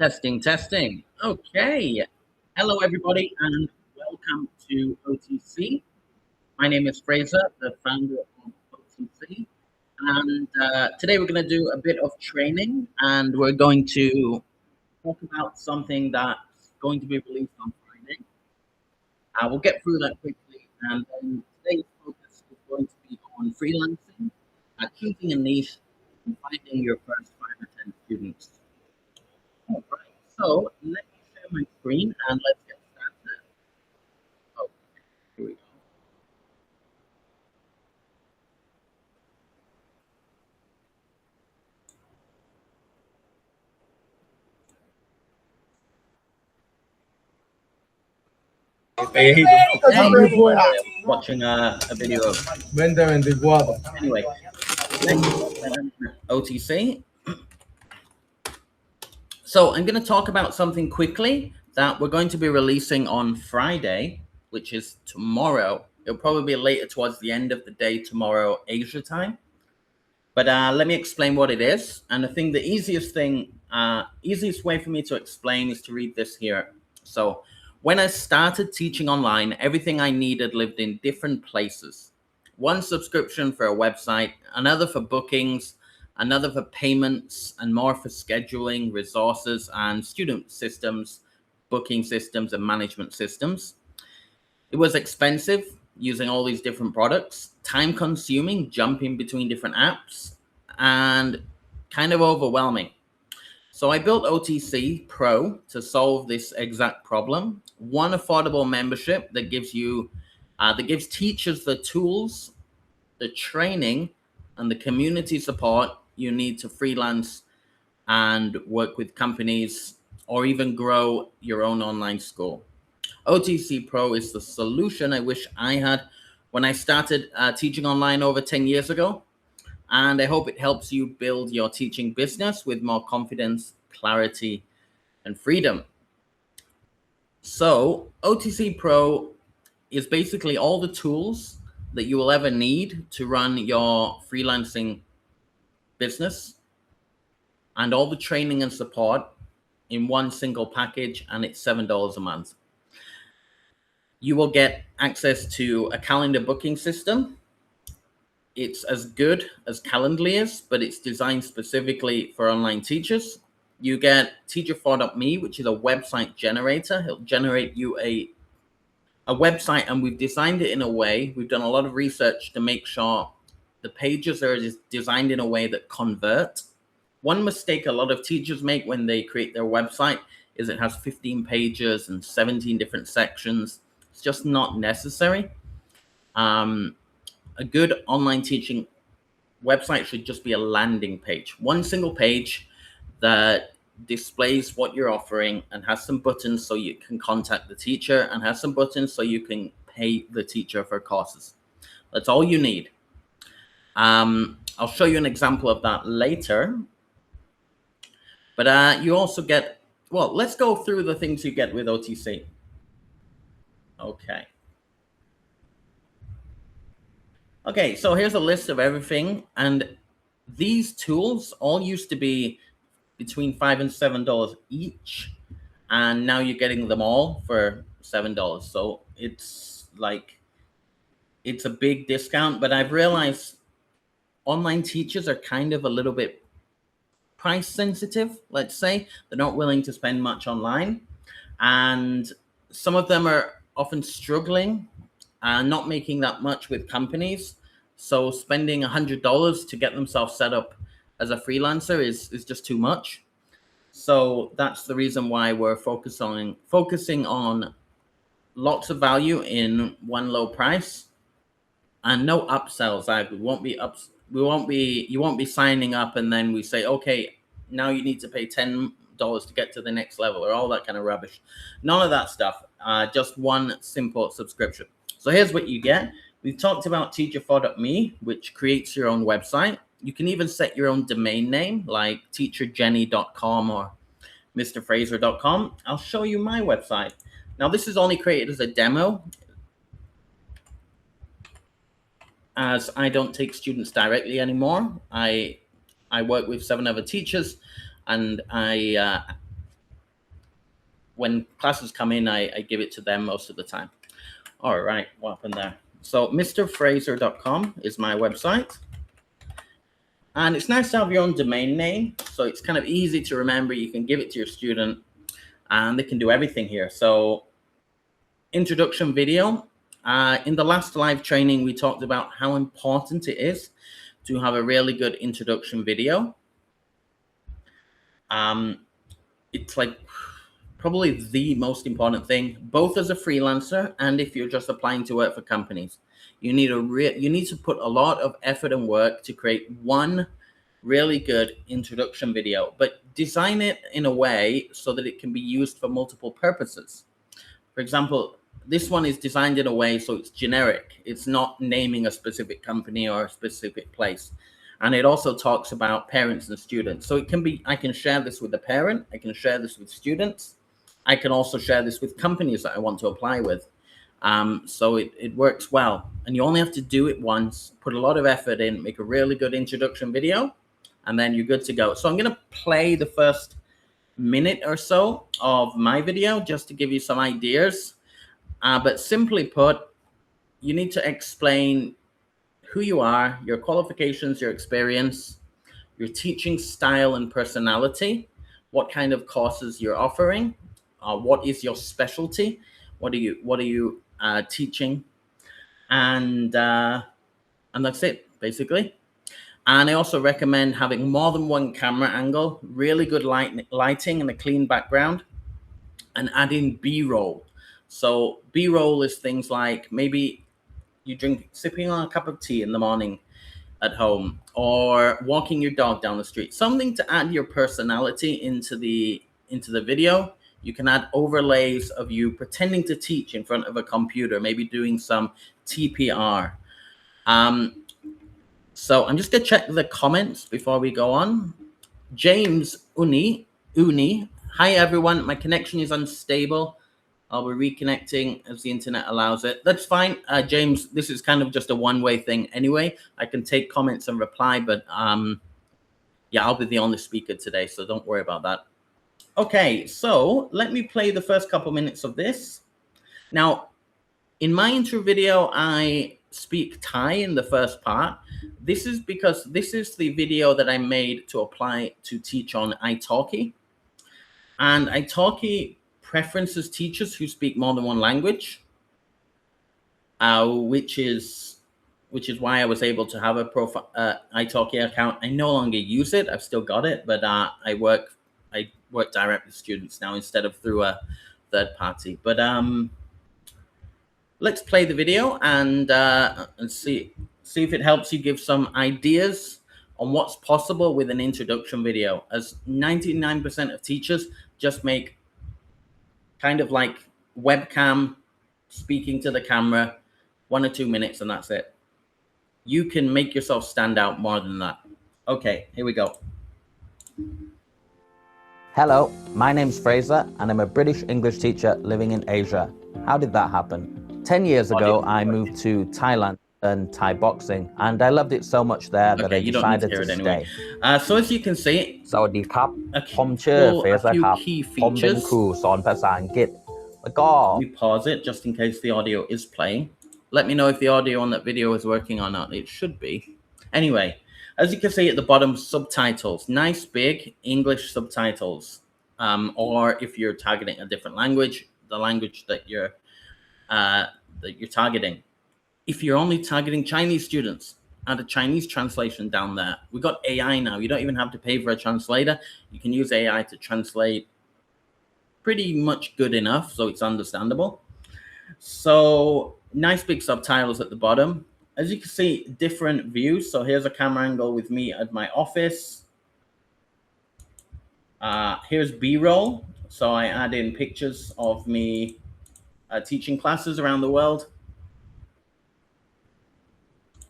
Testing, testing. Okay. Hello, everybody, and welcome to OTC. My name is Fraser, the founder of OTC. And today we're going to do a bit of training, and we're going to talk about something that's going to be released on Friday. We'll get through that quickly, and then today's focus is going to be on freelancing, choosing a niche, and finding your first 5 or 10 students. All right. So let me share my screen and let's get started. Okay, here we go. Hey, watching a video of 2024. anyway. OTC. So I'm going to talk about something quickly that we're going to be releasing on Friday, which is tomorrow. It'll probably be later towards the end of the day tomorrow, Asia time. But let me explain what it is. And I think the easiest way for me to explain is to read this here. So when I started teaching online, everything I needed lived in different places. One subscription for a website, another for bookings, another for payments, and more for scheduling, resources, and student systems, booking systems, and management systems. It was expensive using all these different products, time consuming, jumping between different apps, and kind of overwhelming. So I built OTC Pro to solve this exact problem. One affordable membership that gives teachers the tools, the training, and the community support you need to freelance and work with companies or even grow your own online school. OTC Pro is the solution I wish I had when I started teaching online over 10 years ago. And I hope it helps you build your teaching business with more confidence, clarity, and freedom. So OTC Pro is basically all the tools that you will ever need to run your freelancing business and all the training and support in one single package, and it's $7 a month. You will get access to a calendar booking system. It's as good as Calendly is, but it's designed specifically for online teachers. You get teacher4.me, which is a website generator. It'll generate you a website, and we've designed it in a way, we've done a lot of research to make sure the pages are designed in a way that convert. One mistake a lot of teachers make when they create their website is it has 15 pages and 17 different sections. It's just not necessary. A good online teaching website should just be a landing page, one single page that displays what you're offering and has some buttons so you can contact the teacher and has some buttons so you can pay the teacher for courses. That's all you need. I'll show you an example of that later. But you also get, well, let's go through the things you get with OTC. Okay, so here's a list of everything. And these tools all used to be between $5 and $7 each. And now you're getting them all for $7. So it's a big discount. But I've realized online teachers are kind of a little bit price sensitive, let's say. They're not willing to spend much online. And some of them are often struggling and not making that much with companies. So spending $100 to get themselves set up as a freelancer is just too much. So that's the reason why we're focusing on lots of value in one low price and no upsells. You won't be signing up and then we say, okay, now you need to pay $10 to get to the next level or all that kind of rubbish. None of that stuff. Just one simple subscription. So here's what you get. We've talked about teacher4.me, which creates your own website. You can even set your own domain name like teacherjenny.com or mrfraser.com. I'll show you my website. Now, this is only created as a demo, as I don't take students directly anymore. I work with 7 other teachers, and I when classes come in, I give it to them most of the time. All right, what happened there? So mrfraser.com is my website. And it's nice to have your own domain name. So it's kind of easy to remember. You can give it to your student and they can do everything here. So introduction video. In the last live training, we talked about how important it is to have a really good introduction video. It's like probably the most important thing, both as a freelancer and if you're just applying to work for companies. You need to put a lot of effort and work to create one really good introduction video, but design it in a way so that it can be used for multiple purposes. For example, this one is designed in a way so it's generic. It's not naming a specific company or a specific place. And it also talks about parents and students. So it can be, I can share this with a parent, I can share this with students. I can also share this with companies that I want to apply with. So it works well. And you only have to do it once, put a lot of effort in, make a really good introduction video, and then you're good to go. So I'm going to play the first minute or so of my video just to give you some ideas. But simply put, you need to explain who you are, your qualifications, your experience, your teaching style and personality, what kind of courses you're offering, what is your specialty, what are you teaching, and that's it basically. And I also recommend having more than one camera angle, really good lighting and a clean background, and adding B-roll. So B-roll is things like maybe you sipping on a cup of tea in the morning at home, or walking your dog down the street, something to add your personality into the video. You can add overlays of you pretending to teach in front of a computer, maybe doing some TPR. So I'm just gonna check the comments before we go on. James Uni, hi everyone, my connection is unstable. I'll be reconnecting as the internet allows it. That's fine, James. This is kind of just a one-way thing anyway. I can take comments and reply, but yeah, I'll be the only speaker today, so don't worry about that. Okay, so let me play the first couple minutes of this. Now, in my intro video, I speak Thai in the first part. This is because this is the video that I made to apply to teach on italki. And italki preferences teachers who speak more than one language, which is why I was able to have a profile italki account. I no longer use it. I've still got it, but I work direct with students now instead of through a third party. But let's play the video and see if it helps you give some ideas on what's possible with an introduction video, as 99% of teachers just make kind of like webcam, speaking to the camera, 1 or 2 minutes, and that's it. You can make yourself stand out more than that. Okay, here we go. Hello, my name's Fraser, and I'm a British English teacher living in Asia. How did that happen? 10 years ago, I moved to Thailand and Thai boxing, and I loved it so much there that I decided to stay. So as you can see, สวัสดีครับ ผมชื่อ Fraser ครับ ผมเป็นครูสอนภาษาอังกฤษ แล้วก็ we pause it just in case the audio is playing. Let me know if the audio on that video is working or not. It should be. Anyway, as you can see at the bottom, subtitles, nice big English subtitles. Or if you're targeting a different language, the language that you're targeting. If you're only targeting Chinese students, add a Chinese translation down there. We've got AI now. You don't even have to pay for a translator. You can use AI to translate pretty much good enough so it's understandable. So nice big subtitles at the bottom. As you can see, different views. So here's a camera angle with me at my office. Here's B-roll. So I add in pictures of me teaching classes around the world.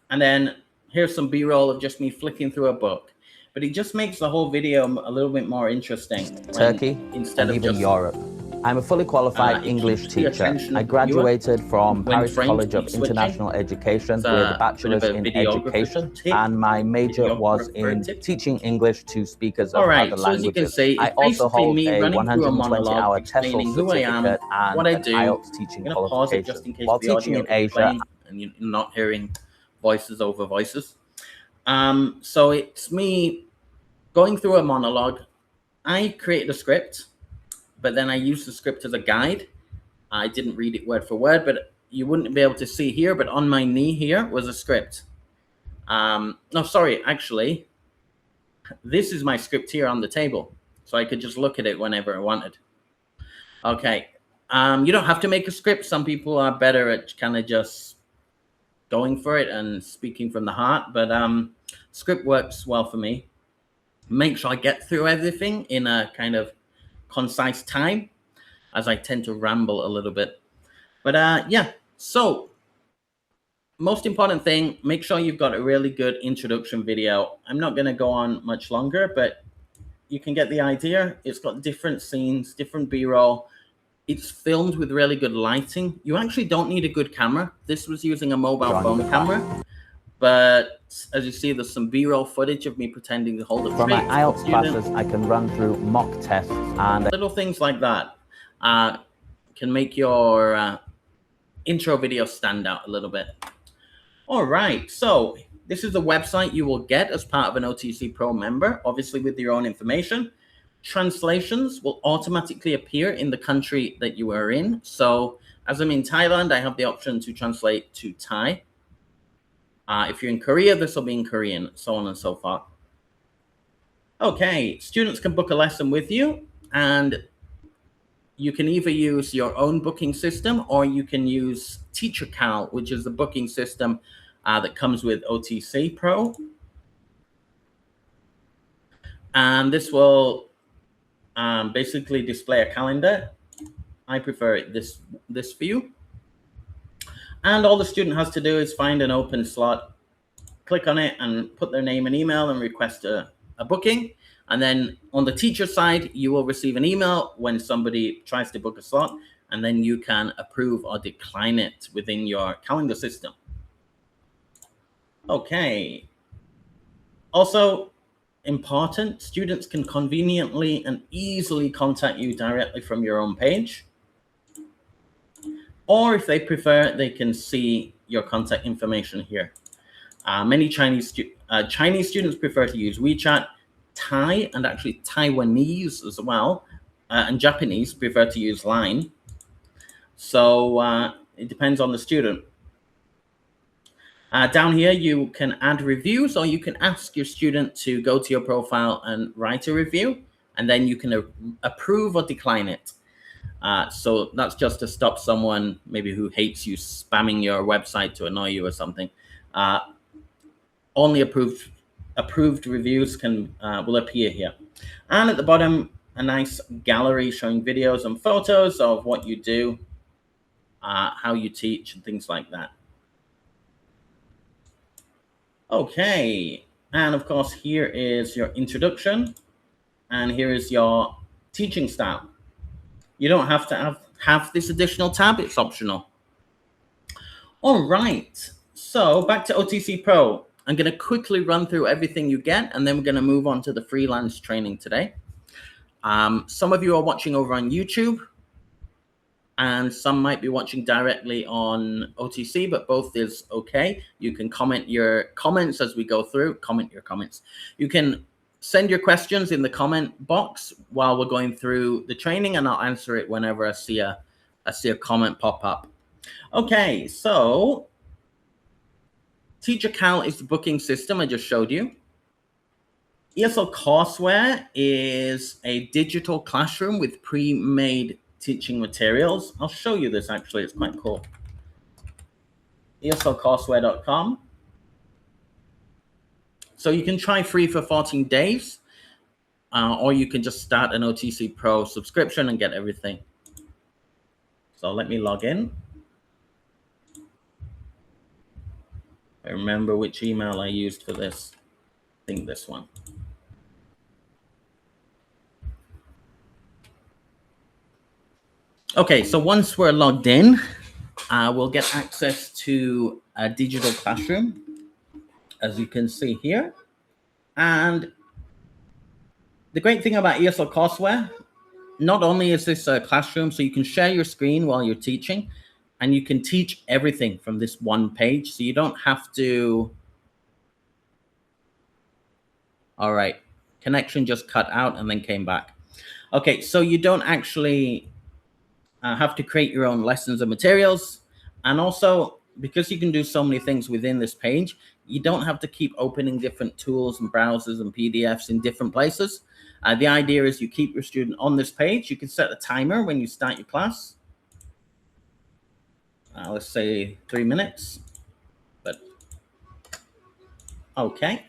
And then here's some B-roll of just me flicking through a book. But it just makes the whole video a little bit more interesting. Turkey instead and of even just Europe. I'm a fully qualified it English keeps the teacher. attention I of the viewer graduated from when Paris frames College of keep switching. International Education It's with a a bachelor's bit of a in videographer education, tip, and my major was videographer in tip. teaching English to speakers All of other right, so as you can languages. see, I it's also basically hold me a running through a monologue 120-hour explaining TESOL who I am, certificate what and I an do. IELTS teaching I'm going to pause it just qualification. in case While the teaching audio in is Asia, playing and you're not hearing voices over voices. So it's me going through a monologue. I created a script, but then I used the script as a guide. I didn't read it word for word, but you wouldn't be able to see here, but on my knee here was a script. No, sorry, actually, this is my script here on the table. So I could just look at it whenever I wanted. Okay. You don't have to make a script. Some people are better at kind of just going for it and speaking from the heart, but script works well for me. Make sure I get through everything in a kind of concise time, as I tend to ramble a little bit. But yeah, so most important thing, make sure you've got a really good introduction video. I'm not going to go on much longer, but you can get the idea. It's got different scenes, different B-roll. It's filmed with really good lighting. You actually don't need a good camera. This was using a mobile phone camera. But as you see, there's some B-roll footage of me pretending to hold a for my trait. IELTS classes, I can run through mock tests and Little things like that can make your intro video stand out a little bit. All right, so this is the website you will get as part of an OTC Pro member, obviously with your own information. Translations will automatically appear in the country that you are in. So as I'm in Thailand, I have the option to translate to Thai. If you're in Korea, this will be in Korean, so on and so forth. Okay, students can book a lesson with you, and you can either use your own booking system or you can use TeacherCal, which is the booking system that comes with OTC Pro. And this will basically display a calendar. I prefer it this view. And all the student has to do is find an open slot, click on it and put their name and email and request a booking. And then on the teacher side, you will receive an email when somebody tries to book a slot, and then you can approve or decline it within your calendar system. Okay. Also important, students can conveniently and easily contact you directly from your own page. Or if they prefer, they can see your contact information here. Many Chinese students prefer to use WeChat. Thai and actually Taiwanese as well, and Japanese prefer to use Line. So it depends on the student. Down here, you can add reviews, or you can ask your student to go to your profile and write a review, and then you can approve or decline it. So that's just to stop someone maybe who hates you spamming your website to annoy you or something. Only approved reviews will appear here. And at the bottom, a nice gallery showing videos and photos of what you do, how you teach, and things like that. Okay, and of course, here is your introduction, and here is your teaching style. You don't have to have this additional tab, it's optional. All right, so back to OTC Pro. I'm going to quickly run through everything you get, and then we're going to move on to the freelance training today. Some of you are watching over on YouTube, and some might be watching directly on OTC, but both is okay. You can comment your comments as we go through. Comment your comments. You can send your questions in the comment box while we're going through the training, and I'll answer it whenever I see a comment pop up. Okay, so TeacherCal is the booking system I just showed you. ESL Courseware is a digital classroom with pre-made teaching materials. I'll show you this actually, it's quite cool. ESLCourseware.com. So you can try free for 14 days, or you can just start an OTC Pro subscription and get everything. So let me log in. I remember which email I used for this. I think this one. Okay, so once we're logged in, we'll get access to a digital classroom, as you can see here. And the great thing about ESL courseware, not only is this a classroom, so you can share your screen while you're teaching, and you can teach everything from this one page. So you don't have to. All right, connection just cut out and then came back. Okay, so you don't actually have to create your own lessons and materials. And also, because you can do so many things within this page, you don't have to keep opening different tools and browsers and PDFs in different places. The idea is you keep your student on this page. You can set a timer when you start your class. Let's say 3 minutes, but okay.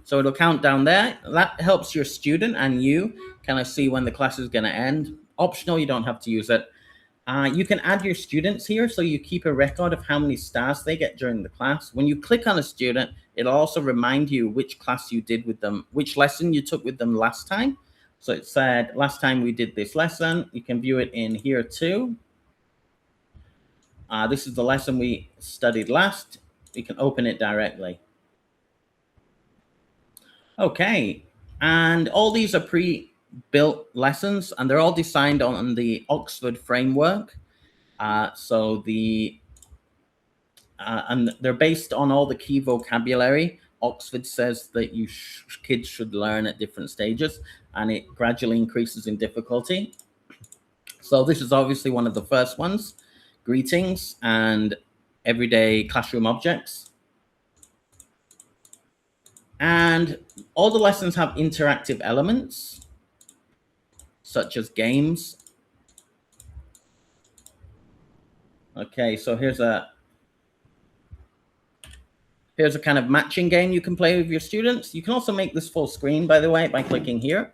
So it'll count down there. That helps your student and you kind of see when the class is going to end. Optional, you don't have to use it. You can add your students here, so you keep a record of how many stars they get during the class. When you click on a student, it'll also remind you which class you did with them, which lesson you took with them last time. So it said, last time we did this lesson. You can view it in here too. This is the lesson we studied last. You can open it directly. Okay, and all these are pre-built lessons, and they're all designed on the Oxford framework. And they're based on all the key vocabulary. Oxford says that kids should learn at different stages, and it gradually increases in difficulty. So this is obviously one of the first ones, greetings and everyday classroom objects. And all the lessons have interactive elements, such as games. Okay, so here's a kind of matching game you can play with your students. You can also make this full screen, by the way, by clicking here.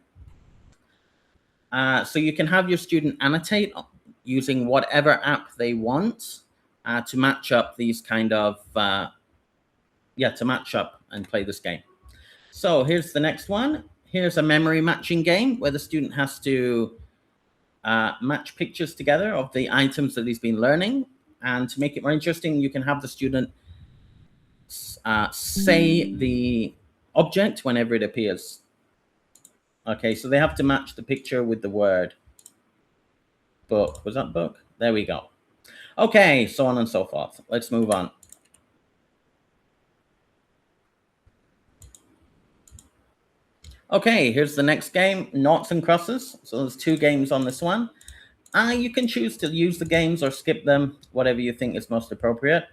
So you can have your student annotate using whatever app they want to match up these kind of, to match up and play this game. So here's the next one. Here's a memory matching game where the student has to match pictures together of the items that he's been learning. And to make it more interesting, you can have the student say the object whenever it appears. Okay, so they have to match the picture with the word. Book. Was that book? There we go. Okay, so on and so forth. Let's move on. Okay, here's the next game, noughts and crosses. So there's 2 games on this one. You can choose to use the games or skip them, whatever you think is most appropriate.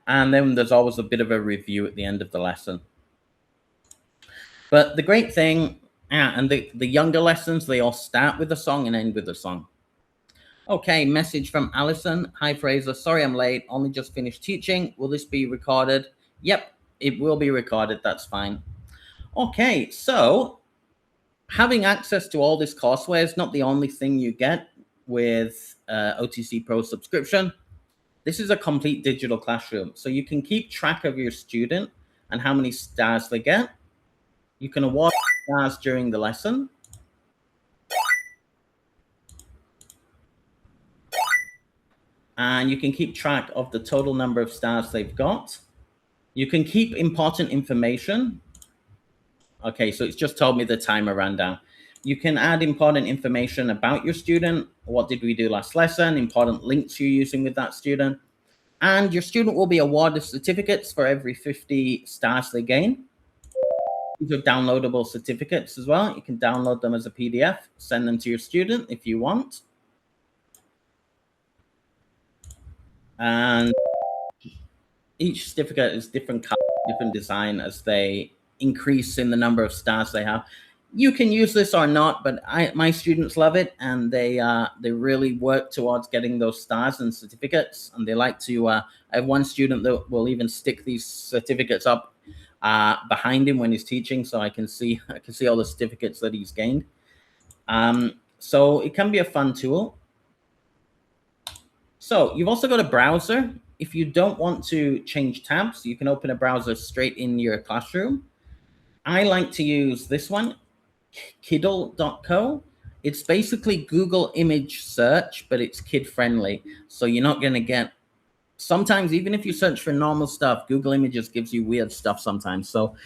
And then there's always a bit of a review at the end of the lesson. But the great thing, and the younger lessons, they all start with a song and end with a song. Okay, message from Allison. Hi, Fraser. Sorry I'm late. Only just finished teaching. Will this be recorded? Yep, it will be recorded. That's fine. Okay, so having access to all this courseware is not the only thing you get with OTC Pro subscription. This is a complete digital classroom. So you can keep track of your student and how many stars they get. You can award stars during the lesson. And you can keep track of the total number of stars they've got. You can keep important information. Okay, so it's just told me the timer ran down. You can add important information about your student. What did we do last lesson? Important links you're using with that student. And your student will be awarded certificates for every 50 stars they gain. These are downloadable certificates as well. You can download them as a PDF, send them to your student if you want. And each certificate is different color, different design as they increase in the number of stars they have. You can use this or not, but my students love it, and they really work towards getting those stars and certificates. And they like to. I have one student that will even stick these certificates up behind him when he's teaching, so I can see all the certificates that he's gained. So it can be a fun tool. So you've also got a browser. If you don't want to change tabs, you can open a browser straight in your classroom. I like to use this one, kiddle.co. It's basically Google image search, but it's kid friendly. So you're not going to get, sometimes even if you search for normal stuff, Google Images gives you weird stuff sometimes. So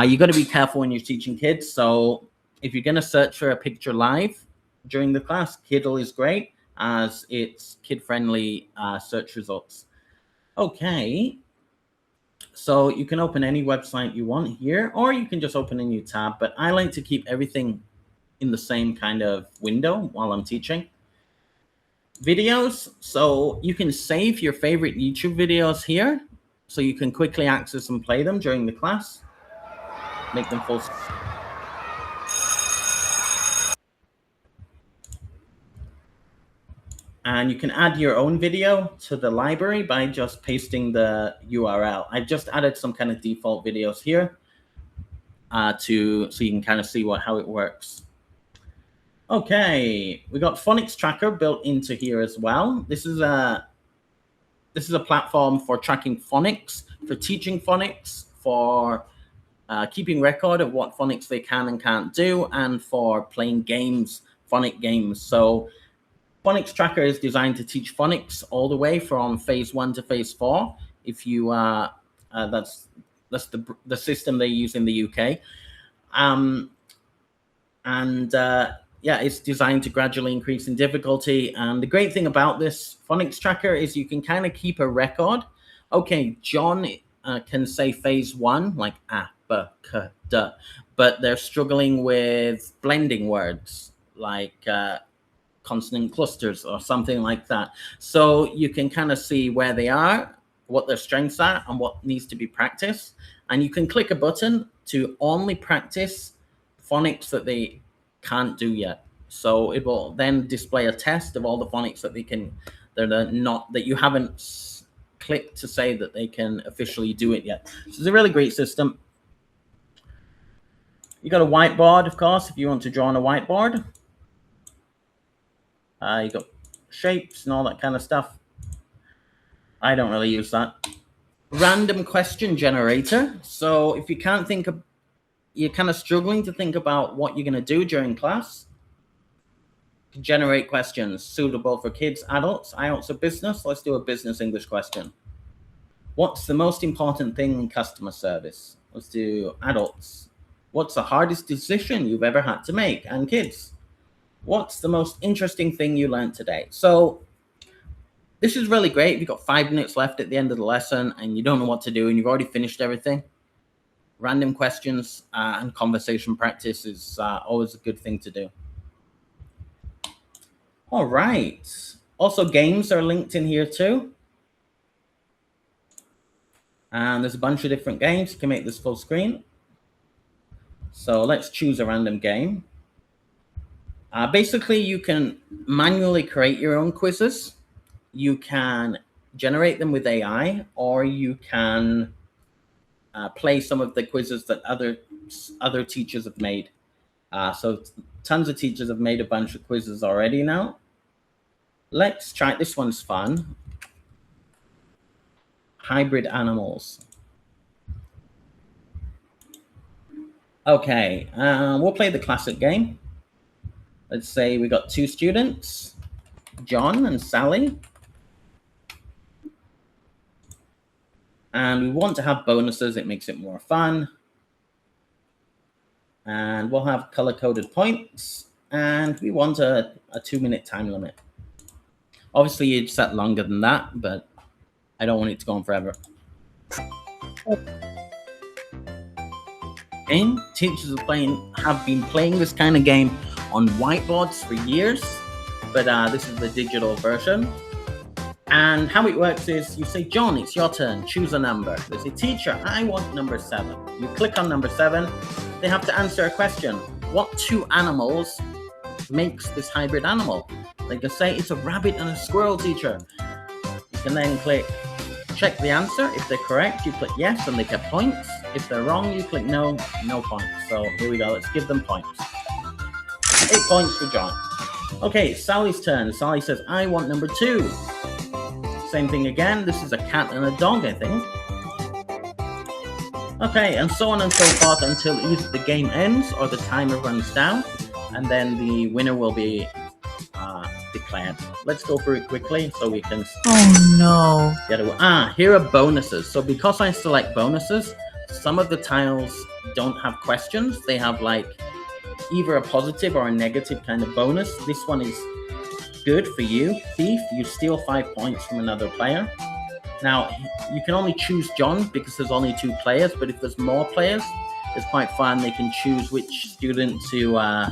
you got to be careful when you're teaching kids. So if you're going to search for a picture live during the class, Kiddle is great as it's kid-friendly search results. Okay, so you can open any website you want here, or you can just open a new tab, but I like to keep everything in the same kind of window while I'm teaching. Videos, so you can save your favorite YouTube videos here, so you can quickly access and play them during the class, make them full screen. And you can add your own video to the library by just pasting the URL. I've just added some kind of default videos here so you can kind of see how it works. Okay, we got Phonics Tracker built into here as well. This is a platform for tracking phonics, for teaching phonics, for keeping record of what phonics they can and can't do, and for playing games, phonic games. So Phonics Tracker is designed to teach phonics all the way from phase 1 to phase 4. If you that's the system they use in the UK, yeah, it's designed to gradually increase in difficulty. And the great thing about this Phonics Tracker is you can kind of keep a record. Okay, John can say phase 1 like a, b, k, d, but they're struggling with blending words like consonant clusters or something like that. So you can kind of see where they are, what their strengths are, and what needs to be practiced. And you can click a button to only practice phonics that they can't do yet. So it will then display a test of all the phonics that they can, that you haven't clicked to say that they can officially do it yet. So it's a really great system. You got a whiteboard, of course, if you want to draw on a whiteboard. You got shapes and all that kind of stuff. I don't really use that. Random question generator. So if you can't think of, you're kind of struggling to think about what you're going to do during class, generate questions suitable for kids, adults, IELTS, or business. Let's do a business English question. What's the most important thing in customer service? Let's do adults. What's the hardest decision you've ever had to make? And kids. What's the most interesting thing you learned today? So this is really great. If you've got 5 minutes left at the end of the lesson and you don't know what to do and you've already finished everything, random questions and conversation practice is always a good thing to do. All right. Also, games are linked in here too. And there's a bunch of different games. You can make this full screen. So let's choose a random game. Basically, you can manually create your own quizzes. You can generate them with AI, or you can play some of the quizzes that other teachers have made. So tons of teachers have made a bunch of quizzes already now. Let's try, this one's fun. Hybrid animals. Okay, we'll play the classic game. Let's say we got 2 students, John and Sally. And we want to have bonuses. It makes it more fun. And we'll have color-coded points. And we want a 2-minute time limit. Obviously, you'd set longer than that, but I don't want it to go on forever. Game. Teachers have been playing this kind of game on whiteboards for years, but this is the digital version. And how it works is you say, John, it's your turn, choose a number. They say, teacher, I want number 7. You click on number 7. They have to answer a question. What 2 animals makes this hybrid animal? They can say, it's a rabbit and a squirrel, teacher. You can then click, check the answer. If they're correct, you click yes, and they get points. If they're wrong, you click no, no points. So here we go, let's give them points. 8 points for John. Okay, Sally's turn. Sally says, I want number 2. Same thing again. This is a cat and a dog, I think. Okay, and so on and so forth until either the game ends or the timer runs down. and then the winner will be declared. Let's go through it quickly so we can. Oh no. Get it. Here are bonuses. So because I select bonuses, some of the tiles don't have questions. They have like either a positive or a negative kind of bonus. This one is good for you. Thief, you steal 5 points from another player. Now, you can only choose John because there's only 2 players, but if there's more players, it's quite fun. They can choose which student to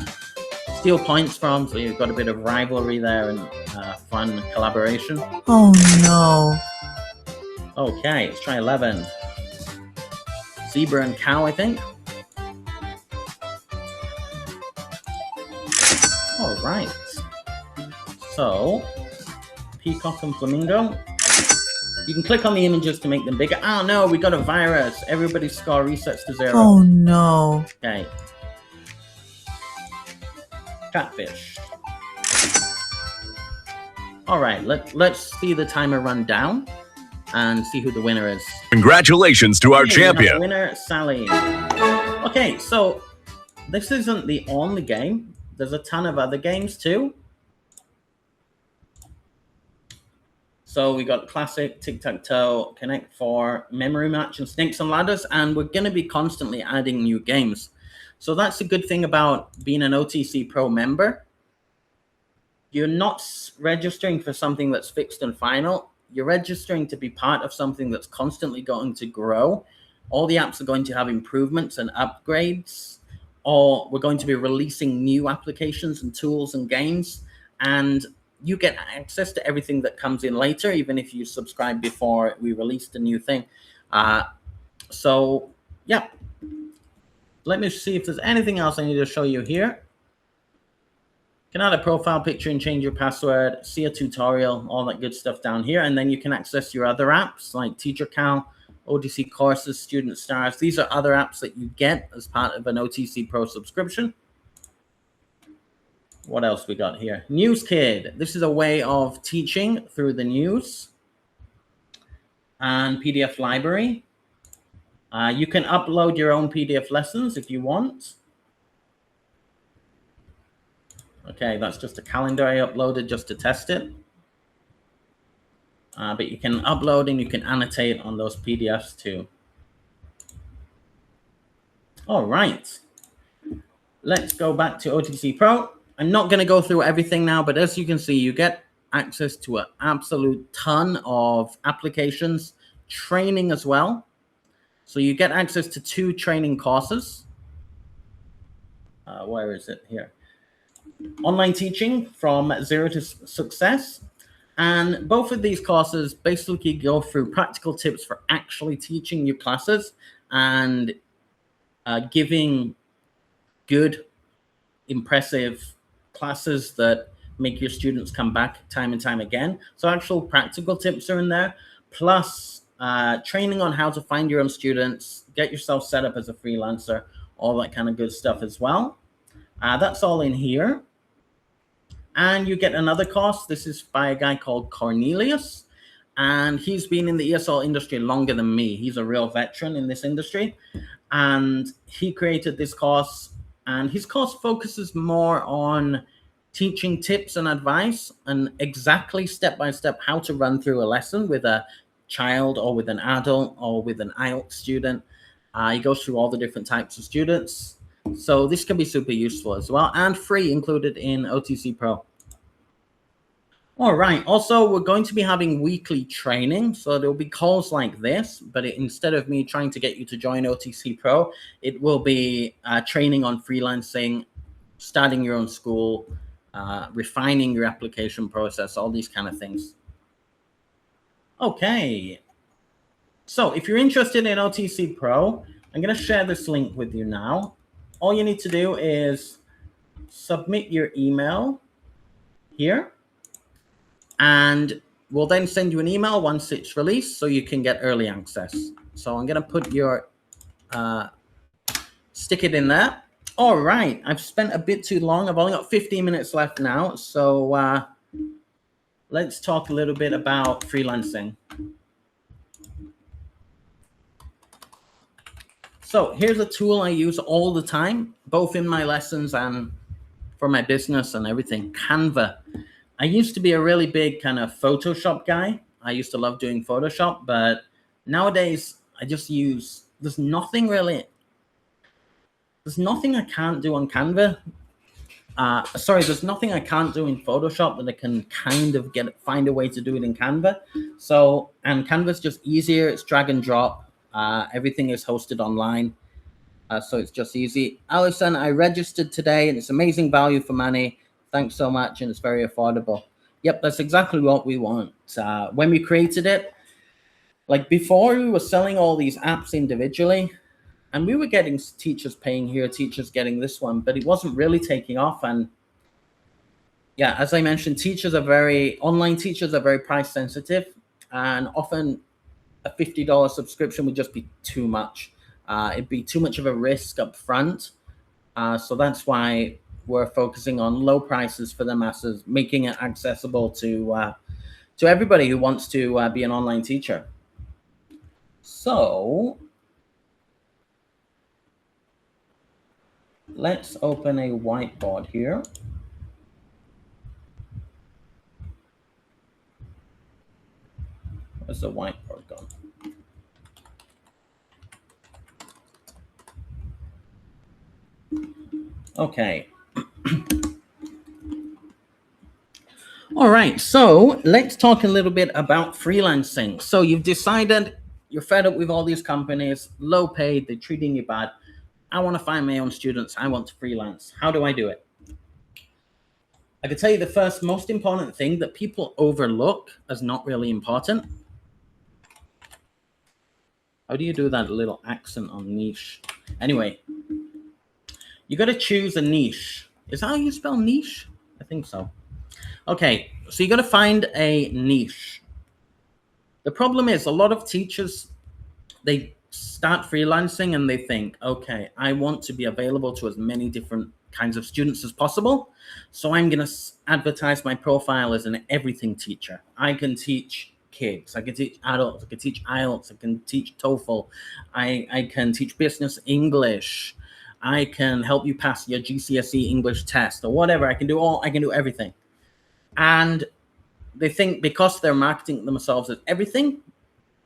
steal points from, so you've got a bit of rivalry there and fun collaboration. Oh no. Okay, let's try 11. Zebra and cow, I think. All right. So, peacock and flamingo. You can click on the images to make them bigger. Oh no, we got a virus. Everybody's score resets to 0. Oh no. Okay. Catfish. All right, let's see the timer run down and see who the winner is. Congratulations to our champion. Winner, Sally. Okay, so this isn't the only game. There's a ton of other games too. So we got classic, tic-tac-toe, Connect 4, memory match, and snakes and ladders, and we're going to be constantly adding new games. So that's a good thing about being an OTC Pro member. You're not registering for something that's fixed and final. You're registering to be part of something that's constantly going to grow. All the apps are going to have improvements and upgrades, or we're going to be releasing new applications and tools and games, and you get access to everything that comes in later, even if you subscribe before we released a new thing. So, yeah. Let me see if there's anything else I need to show you here. You can add a profile picture and change your password, see a tutorial, all that good stuff down here. And then you can access your other apps like TeacherCal, OTC Courses, Student Stars. These are other apps that you get as part of an OTC Pro subscription. What else we got here? News Kid. This is a way of teaching through the news. And PDF library. You can upload your own PDF lessons if you want. Okay, that's just a calendar I uploaded just to test it. But you can upload and you can annotate on those PDFs too. All right. Let's go back to OTC Pro. I'm not going to go through everything now, but as you can see, you get access to an absolute ton of applications, training as well. So you get access to 2 training courses. Where is it? Here. Online teaching from 0 to success. And both of these courses basically go through practical tips for actually teaching your classes and giving good, impressive classes that make your students come back time and time again. So actual practical tips are in there, plus training on how to find your own students, get yourself set up as a freelancer, all that kind of good stuff as well. That's all in here. And you get another course. This is by a guy called Cornelius, and he's been in the ESL industry longer than me. He's a real veteran in this industry, and he created this course, and his course focuses more on teaching tips and advice and exactly step-by-step how to run through a lesson with a child or with an adult or with an IELTS student. He goes through all the different types of students. So this can be super useful as well, and free included in OTC Pro. All right. Also, we're going to be having weekly training. So there'll be calls like this, but instead of me trying to get you to join OTC Pro, it will be training on freelancing, starting your own school, refining your application process, all these kind of things. Okay. So if you're interested in OTC Pro, I'm going to share this link with you now. All you need to do is submit your email here, and we'll then send you an email once it's released so you can get early access. So I'm going to put your, stick it in there. All right. I've spent a bit too long. I've only got 15 minutes left now. So let's talk a little bit about freelancing. So here's a tool I use all the time, both in my lessons and for my business and everything. Canva. I used to be a really big kind of Photoshop guy. I used to love doing Photoshop, but nowadays I just use, there's nothing I can't do on Canva. There's nothing I can't do in Photoshop that I can kind of find a way to do it in Canva. So, and Canva's just easier. It's drag and drop. Everything is hosted online. So it's just easy. Alison, I registered today and it's amazing value for money. Thanks so much. And it's very affordable. Yep, that's exactly what we want. When we created it, like before we were selling all these apps individually, and we were getting teachers paying here, teachers getting this one, but it wasn't really taking off. And yeah, as I mentioned, online teachers are very price sensitive, and often a $50 subscription would just be too much. It'd be too much of a risk up front. So that's why we're focusing on low prices for the masses, making it accessible to everybody who wants to be an online teacher. So let's open a whiteboard here. Where's the whiteboard gone? Okay. All right, so let's talk a little bit about freelancing. So you've decided you're fed up with all these companies, low paid, they're treating you bad. I want to find my own students. I want to freelance. How do I do it? I can tell you the first most important thing that people overlook as not really important. How do you do that little accent on niche? Anyway, you got to choose a niche. Is that how you spell niche? I think so. Okay, so you got to find a niche. The problem is a lot of teachers, they start freelancing and they think, okay, I want to be available to as many different kinds of students as possible. So I'm going to advertise my profile as an everything teacher. I can teach kids, I can teach adults, I can teach IELTS, I can teach TOEFL, I can teach business English, I can help you pass your GCSE English test or whatever. I can do everything. And they think because they're marketing themselves as everything,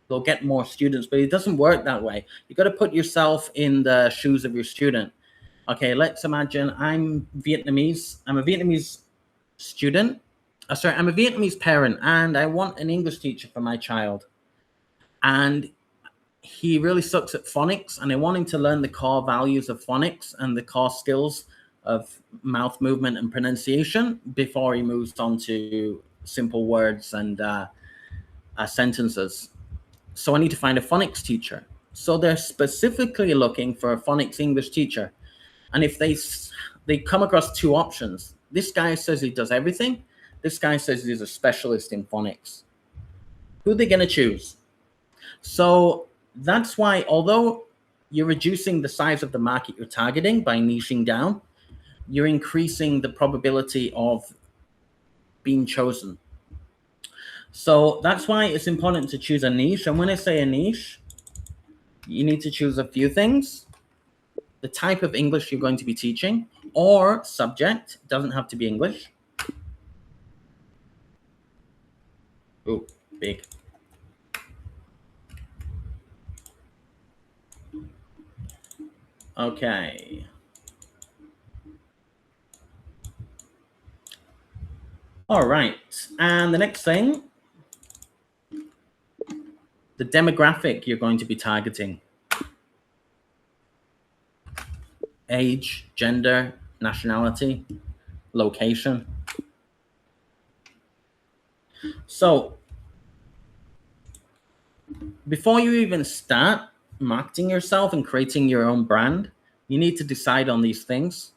they'll get more students, but it doesn't work that way. You got to put yourself in the shoes of your student. Okay, let's imagine I'm Vietnamese. I'm a Vietnamese student. I'm a Vietnamese parent, and I want an English teacher for my child. And he really sucks at phonics, and I want him to learn the core values of phonics and the core skills of mouth movement and pronunciation before he moves on to simple words and sentences. So I need to find a phonics teacher. So they're specifically looking for a phonics English teacher. And if they come across two options, this guy says he does everything. This guy says he's a specialist in phonics. Who are they going to choose? So that's why, although you're reducing the size of the market you're targeting by niching down, you're increasing the probability of being chosen. So that's why it's important to choose a niche. And when I say a niche, you need to choose a few things. The type of English you're going to be teaching, or subject. It doesn't have to be English. Ooh, big. Okay. All right. And the next thing, the demographic you're going to be targeting. Age, gender, nationality, location. So before you even start marketing yourself and creating your own brand, you need to decide on these things.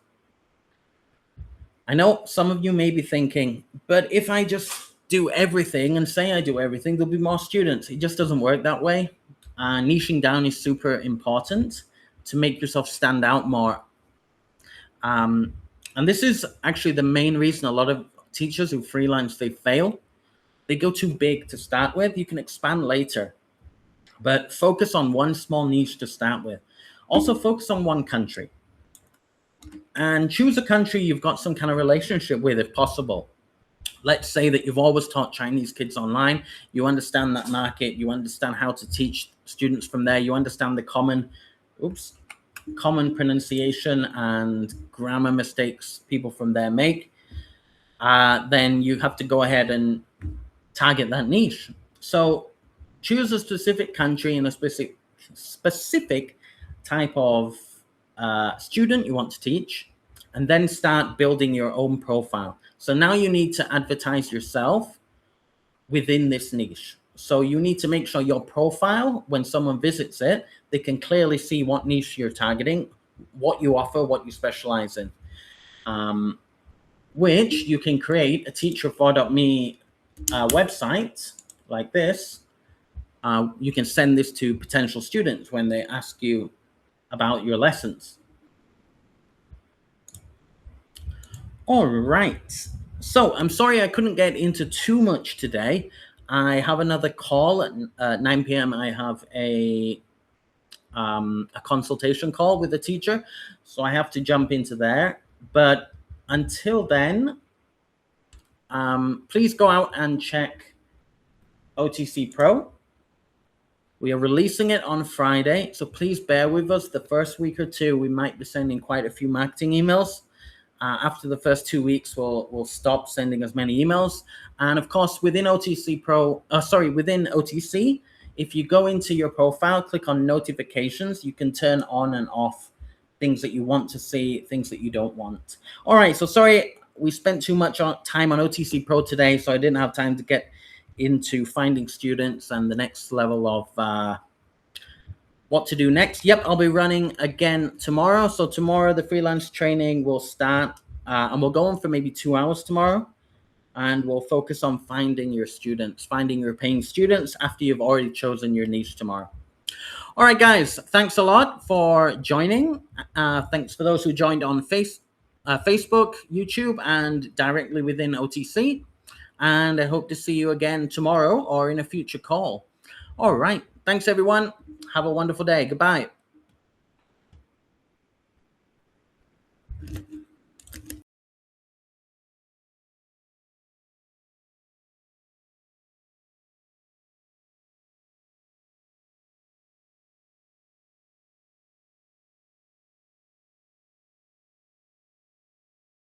I know some of you may be thinking, but if I just do everything and say I do everything, there'll be more students. It just doesn't work that way. Niching down is super important to make yourself stand out more. And this is actually the main reason a lot of teachers who freelance, they fail. They go too big to start with. You can expand later, but focus on one small niche to start with. Also focus on one country. and choose a country you've got some kind of relationship with, if possible. Let's say that you've always taught Chinese kids online. You understand that market. You understand how to teach students from there. You understand the common pronunciation and grammar mistakes people from there make. Then you have to go ahead and target that niche. So choose a specific country and a specific type of student you want to teach, and then start building your own profile. So now you need to advertise yourself within this niche. So you need to make sure your profile, when someone visits it, they can clearly see what niche you're targeting, what you offer, what you specialize in, which you can create a teacher4.me website like this. You can send this to potential students when they ask you about your lessons. All right. So I'm sorry I couldn't get into too much today. I have another call at 9 p.m. I have a consultation call with a teacher, so I have to jump into there. But until then, please go out and check OTC Pro. We are releasing it on Friday, so please bear with us. The first week or two, we might be sending quite a few marketing emails. After the first 2 weeks, we'll stop sending as many emails. And of course, within OTC Pro, within OTC, if you go into your profile, click on notifications, you can turn on and off things that you want to see, things that you don't want. All right, so sorry, we spent too much time on OTC Pro today, so I didn't have time to get into finding students and the next level of what to do next. Yep, I'll be running again tomorrow. So tomorrow the freelance training will start and we'll go on for maybe 2 hours tomorrow. And we'll focus on finding your students, finding your paying students after you've already chosen your niche tomorrow. All right, guys, thanks a lot for joining. Thanks for those who joined on Facebook, YouTube, and directly within OTC. And I hope to see you again tomorrow or in a future call. All right. Thanks, everyone. Have a wonderful day. Goodbye.